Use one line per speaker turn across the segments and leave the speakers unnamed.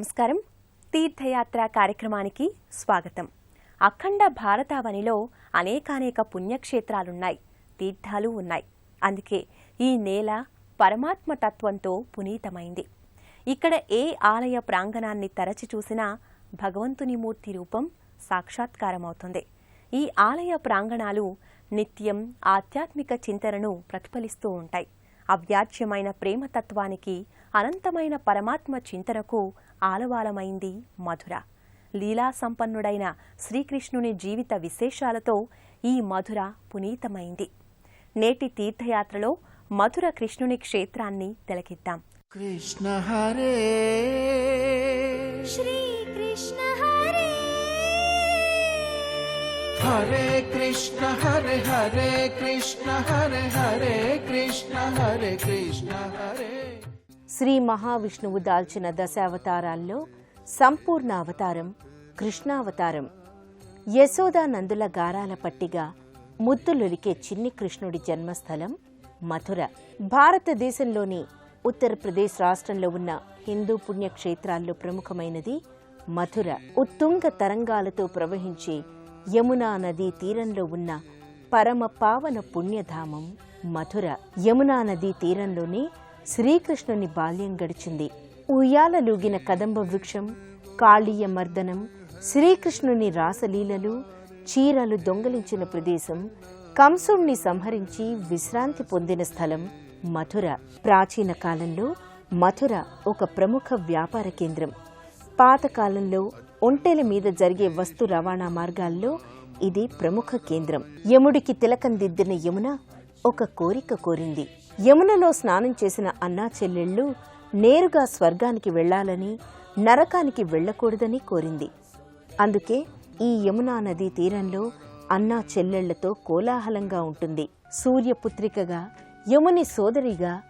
నమస్కారం. తీర్థయాత్ర కార్యక్రమానికి స్వాగతం. అఖండ భారతావనిలో అనేకానేక పుణ్యక్షేత్రాలున్నాయి, తీర్థాలు ఉన్నాయి. అందుకే ఈ నేల పరమాత్మ తత్వంతో పునీతమైంది. ఇక్కడ ఏ ఆలయ ప్రాంగణాన్ని తరచి చూసినా భగవంతుని మూర్తి రూపం సాక్షాత్కారమవుతుంది. ఈ ఆలయ ప్రాంగణాలు నిత్యం ఆధ్యాత్మిక చింతనను ప్రతిఫలిస్తూ ఉంటాయి. అవ్యాజ్యమైన ప్రేమతత్వానికి, అనంతమైన పరమాత్మ చింతనకు ఆలవాలమైంది మధుర. లీలా సంపన్నుడైన శ్రీకృష్ణుని జీవిత విశేషాలతో ఈ మధుర పునీతమైంది. నేటి తీర్థయాత్రలో మధుర కృష్ణుని క్షేత్రాన్ని తిలకిద్దాం.
కృష్ణ హరే
శ్రీ కృష్ణ హరే
హరే కృష్ణ హరే హరే కృష్ణ హరే హరే కృష్ణ హరే కృష్ణ హరే.
శ్రీ మహావిష్ణువు దాల్చిన దశావతారాల్లో సంపూర్ణ అవతారం కృష్ణావతారం. యశోదానందుల గారాల పట్టిగా ముద్దులొలికే చిన్ని కృష్ణుడి జన్మస్థలం మథుర. భారతదేశంలోని ఉత్తరప్రదేశ్ రాష్ట్రంలో ఉన్న హిందూ పుణ్యక్షేత్రాల్లో ప్రముఖమైనది మథుర. ఉత్తుంగ తరంగాలతో ప్రవహించే యమునా నదీ తీరంలో ఉన్న పరమ పావన పుణ్యధామం మథుర. యమునా నదీ తీరంలోనే శ్రీకృష్ణుని బాల్యం గడిచింది. ఉయ్యాలలూగిన కదంబ వృక్షం, కాళీయ మర్దనం, శ్రీకృష్ణుని రాసలీలలు, చీరలు దొంగలించిన ప్రదేశం, కంసుణ్ణి సంహరించి విశ్రాంతి పొందిన స్థలం మథుర. ప్రాచీన కాలంలో మథుర ఒక ప్రముఖ వ్యాపార కేంద్రం. పాతకాలంలో ఒంటెల మీద జరిగే వస్తు రవాణా మార్గాల్లో ఇది ప్రముఖ కేంద్రం. యముడికి తిలకం దిద్దిన యమున ఒక కోరిక కోరింది. యమునలో స్నానం చేసిన అన్నా చెల్లెళ్ళు నేరుగా స్వర్గానికి వెళ్లాలని, నరకానికి వెళ్లకూడదని కోరింది. అందుకే ఈ యమునా నదీ తీరంలో అన్నా చెల్లెళ్లతో కోలాహలంగా ఉంటుంది. సూర్యపుత్రికగా, యముని సోదరిగా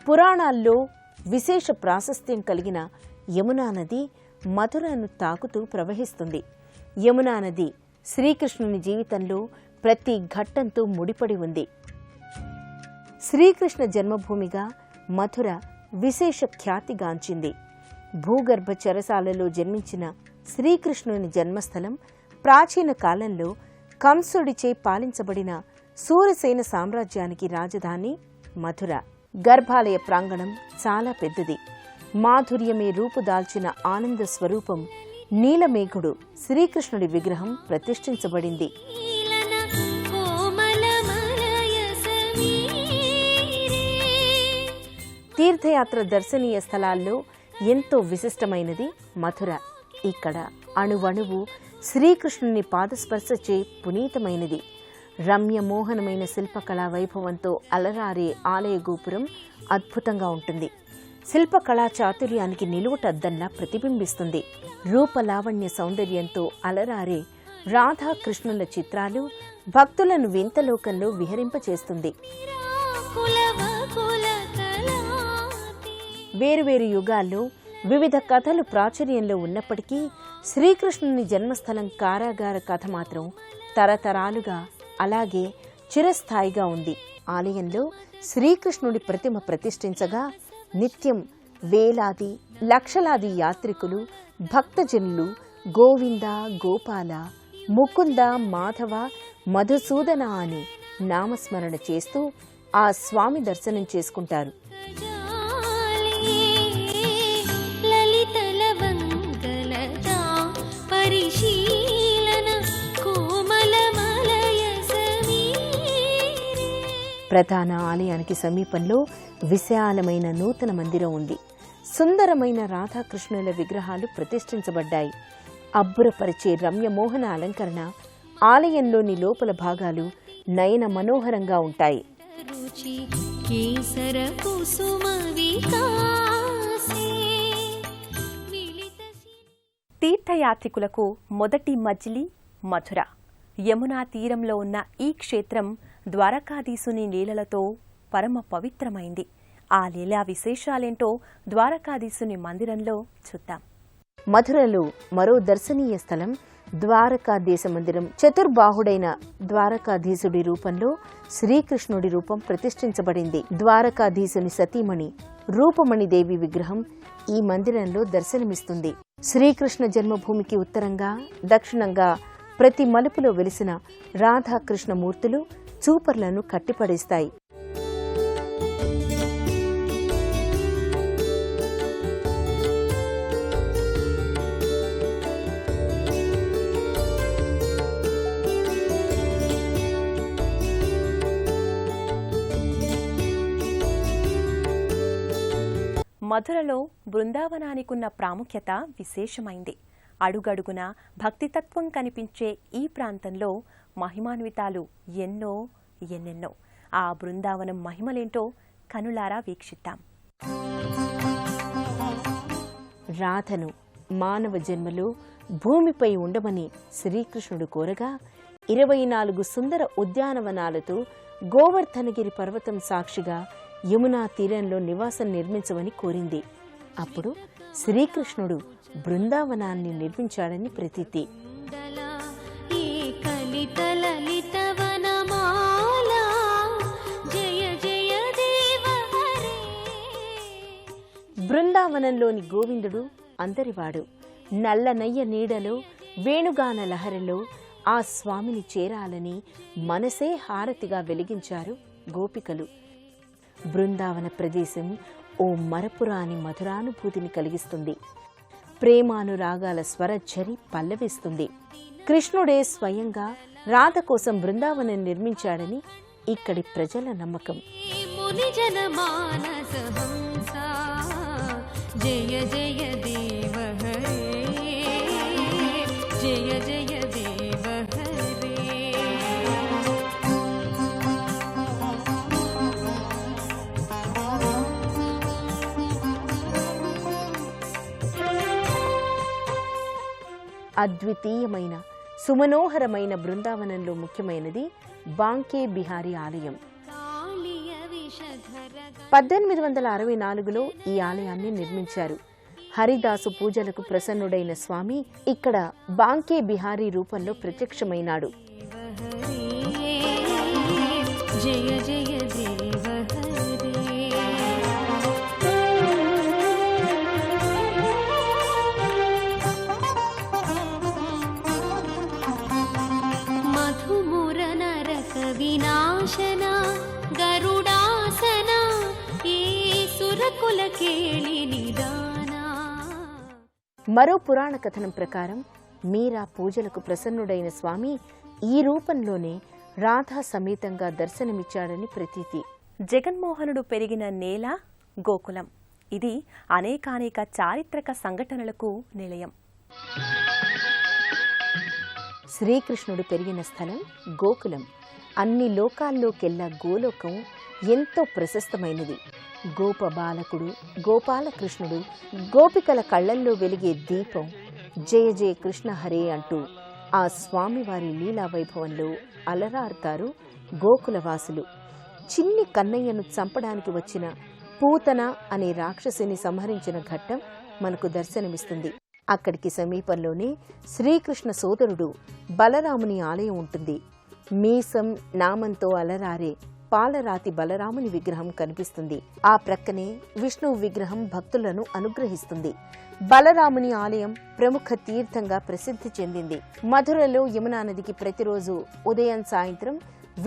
పురాణాల్లో విశేష ప్రాశస్త్యం కలిగిన యమునా నది మథురను తాకుతూ ప్రవహిస్తుంది. యమునా నది శ్రీకృష్ణుని జీవితంలో ప్రతి ఘట్టంతో ముడిపడి ఉంది. శ్రీకృష్ణ జన్మభూమిగా మథుర విశేష ఖ్యాతిగాంచింది. భూగర్భ చెరసాలలో జన్మించిన శ్రీకృష్ణుని జన్మస్థలం ప్రాచీన కాలంలో కంసుడిచే పాలించబడిన సూరసేన సామ్రాజ్యానికి రాజధాని మథుర. గర్భాలయ ప్రాంగణం చాలా పెద్దది. మాధుర్యమే రూపుదాల్చిన ఆనంద స్వరూపం నీలమేఘుడు శ్రీకృష్ణుడి విగ్రహం ప్రతిష్ఠించబడింది. తీర్థయాత్ర దర్శనీయ స్థలాల్లో ఎంతో విశిష్టమైనది మథుర. ఇక్కడ అణువణువు శ్రీకృష్ణుని పాదస్పర్శచే పునీతమైనది. రమ్యమోహనమైన శిల్పకళా వైభవంతో అలరారే ఆలయ గోపురం అద్భుతంగా ఉంటుంది. శిల్పకళా చాతుర్యానికి నిలువుటద్దంలా ప్రతిబింబిస్తుంది. రూపలావణ్య సౌందర్యంతో అలరారే రాధాకృష్ణుల చిత్రాలు భక్తులను వింతలోకంలో విహరింపచేస్తుంది. వేరువేరు యుగాల్లో వివిధ కథలు ప్రాచుర్యంలో ఉన్నప్పటికీ శ్రీకృష్ణుని జన్మస్థలం కారాగార కథ మాత్రం తరతరాలుగా అలాగే చిరస్థాయిగా ఉంది. ఆలయంలో శ్రీకృష్ణుడి ప్రతిమ ప్రతిష్ఠించగా నిత్యం వేలాది లక్షలాది యాత్రికులు, భక్తజనులు గోవింద, గోపాల, ముకుంద, మాధవ, మధుసూదన అని నామస్మరణ చేస్తూ ఆ స్వామి దర్శనం చేసుకుంటారు. ప్రధాన ఆలయానికి సమీపంలో విశాలమైన నూతన మందిరం ఉంది. సుందరమైన రాధాకృష్ణుల విగ్రహాలు ప్రతిష్ఠించబడ్డాయి. అబ్బురపరిచే రమ్యమోహన అలంకరణ, ఆలయంలోని లోపల భాగాలు నయన మనోహరంగా ఉంటాయి.
తీర్థయాత్రికులకు మొదటి మజిలీ మథుర. యమునా తీరంలో ఉన్న ఈ క్షేత్రం ద్వారకాధీశుని లీలలతో పరమ పవిత్రమైంది. ఆ లీలా విశేషాలేంటో ద్వారకాధీశుని మందిరంలో చూద్దాం.
మథురలో మరో దర్శనీయ స్థలం ద్వారకాధీశ మందిరం. చతుర్బాహుడైన ద్వారకాధీశుడి రూపంలో శ్రీకృష్ణుడి రూపం ప్రతిష్ఠించబడింది. ద్వారకాధీశుని సతీమణి రూపమణిదేవి విగ్రహం ఈ మందిరంలో దర్శనమిస్తుంది. శ్రీకృష్ణ జన్మభూమికి ఉత్తరంగా దక్షిణంగా ప్రతి మలుపులో వెలిసిన రాధాకృష్ణ మూర్తులు చూపర్లను కట్టిపడేస్తాయి.
మధురలో బృందావనానికున్న ప్రాముఖ్యత విశేషమైంది. అడుగడుగున భక్తితత్వం కనిపించే ఈ ప్రాంతంలో మహిమాన్వితాలు ఎన్నెన్నో. ఆ బృందావనం మహిమలేంటో కనులారా వీక్షిద్దాం.
రాధను మానవ జన్మలో భూమిపై ఉండమని శ్రీకృష్ణుడు కోరగా 24 సుందర ఉద్యానవనాలతో గోవర్ధనగిరి పర్వతం సాక్షిగా యమునా తీరంలో నివాసం నిర్మించమని కోరింది. అప్పుడు శ్రీకృష్ణుడు బృందావనాన్ని నిర్మించాడని ప్రతీతి. బృందావనంలోని గోవిందుడు అందరివాడు. నల్లనయ్య నీడలో వేణుగాన లహరిలో ఆ స్వామిని చేరాలని మనసే హారతిగా వెలిగించారు గోపికలు. బృందావన ప్రదేశం ఓ మరపురాని మధురానుభూతిని కలిగిస్తుంది. ప్రేమానురాగాల స్వరఝరి పల్లవిస్తుంది. కృష్ణుడే స్వయంగా రాధ కోసం బృందావనం నిర్మించాడని ఇక్కడి ప్రజల నమ్మకం. జయ జయ దేవ హరే, జయ జయ దేవ హరే. అద్వితీయమైన సుమనోహరమైన బృందావనంలో ముఖ్యమైనది బాంకే బిహారీ ఆలయం. 1864లో ఈ ఆలయాన్ని నిర్మించారు. హరిదాసు పూజలకు ప్రసన్నుడైన స్వామి ఇక్కడ బాంకే బిహారీ రూపంలో ప్రత్యక్షమైనాడు. జయ జయ దేవ మధుముర నరక వినాశన గరుడాసన మరో పురాణ కథనం ప్రకారం మీరా పూజలకు ప్రసన్నుడైన స్వామి ఈ రూపంలోనే రాధా సమేతంగా దర్శనమిచ్చాడని ప్రతీతి.
జగన్మోహనుడు పెరిగిన నేల గోకులం. ఇది అనేకానేక చారిత్రక సంఘటనలకు నిలయం.
శ్రీకృష్ణుడు పెరిగిన స్థలం గోకులం. అన్ని లోకాల్లోకెల్లా గోలోకం ఎంతో ప్రశస్తమైనది. గోప బాలకుడు గోపాలకృష్ణుడు గోపికల కళ్లల్లో వెలిగే దీపం జయ జయ కృష్ణ హరే అంటూ ఆ స్వామివారి లీలా వైభవంలో అలరారుతారు గోకులవాసులు. చిన్ని కన్నయ్యను చంపడానికి వచ్చిన పూతన అనే రాక్షసిని సంహరించిన ఘట్టం మనకు దర్శనమిస్తుంది. అక్కడికి సమీపంలోనే శ్రీకృష్ణ సోదరుడు బలరాముని ఆలయం ఉంటుంది. మీసం నామంతో అలరారే పాలరాతి బలరాముని విగ్రహం కనిపిస్తుంది. ఆ ప్రక్కనే విష్ణువు విగ్రహం భక్తులను అనుగ్రహిస్తుంది. బలరాముని ఆలయం ప్రముఖ తీర్థంగా ప్రసిద్ధి చెందింది. మధురలో యమునా నదికి ప్రతిరోజు ఉదయం సాయంత్రం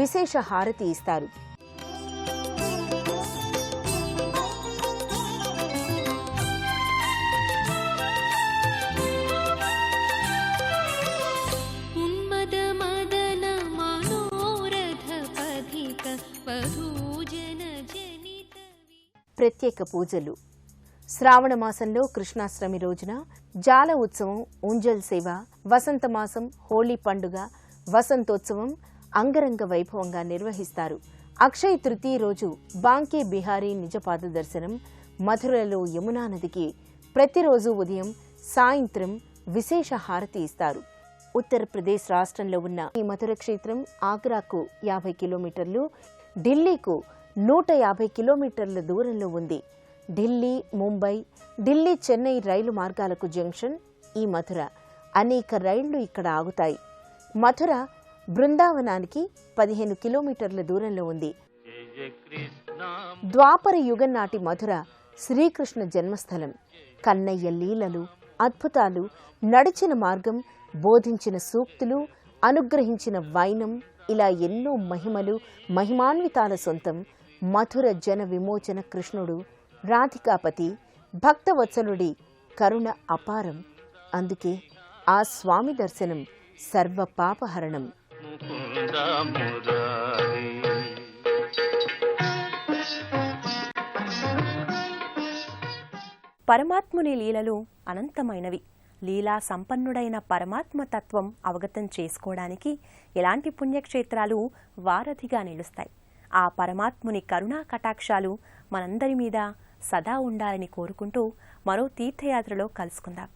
విశేష హారతి ఇస్తారు. ప్రత్యేక పూజలు. శ్రావణ మాసంలో కృష్ణాష్టమి రోజున జాల ఉత్సవం, ఉంజల్ సేవ, వసంత మాసం హోళీ పండుగ, వసంతోత్సవం అంగరంగ వైభవంగా నిర్వహిస్తారు. అక్షయ తృతీయ రోజు బాంకే బిహారీ నిజపాద దర్శనం. మధురలో యమునా నదికి ప్రతిరోజు ఉదయం సాయంత్రం విశేష హారతి ఇస్తారు. ఉత్తరప్రదేశ్ రాష్ట్రంలో ఉన్న ఈ మధుర క్షేత్రం ఆగ్రాకు 50 కిలోమీటర్లు, ఢిల్లీకు 150 కిలోమీటర్ల దూరంలో ఉంది. ఢిల్లీ ముంబై, ఢిల్లీ చెన్నై రైలు మార్గాలకు జంక్షన్ ఈ మధుర. అనేక రైళ్లు ఇక్కడ ఆగుతాయి. మధుర బృందావనానికి 15 కిలోమీటర్ల దూరంలో ఉంది. ద్వాపర యుగం నాటి మధుర శ్రీకృష్ణ జన్మస్థలం. కన్నయ్య లీలలు, అద్భుతాలు, నడిచిన మార్గం, బోధించిన సూక్తులు, అనుగ్రహించిన వైనం, ఇలా ఎన్నో మహిమలు, మహిమాన్వితాల సొంతం మధుర జన విమోచన కృష్ణుడు. రాధికాపతి భక్తవత్సలుడి కరుణ అపారం. అందుకే ఆ స్వామి దర్శనం సర్వ పాపహరణం.
పరమాత్ముని లీలలు అనంతమైనవి. లీలా సంపన్నుడైన పరమాత్మ తత్వం అవగతం చేసుకోవడానికి ఎలాంటి పుణ్యక్షేత్రాలు వారధిగా నిలుస్తాయి. ఆ పరమాత్ముని కరుణా కటాక్షాలు మనందరి మీద సదా ఉండాలని కోరుకుంటూ మరో తీర్థయాత్రలో కలుసుకుందాం.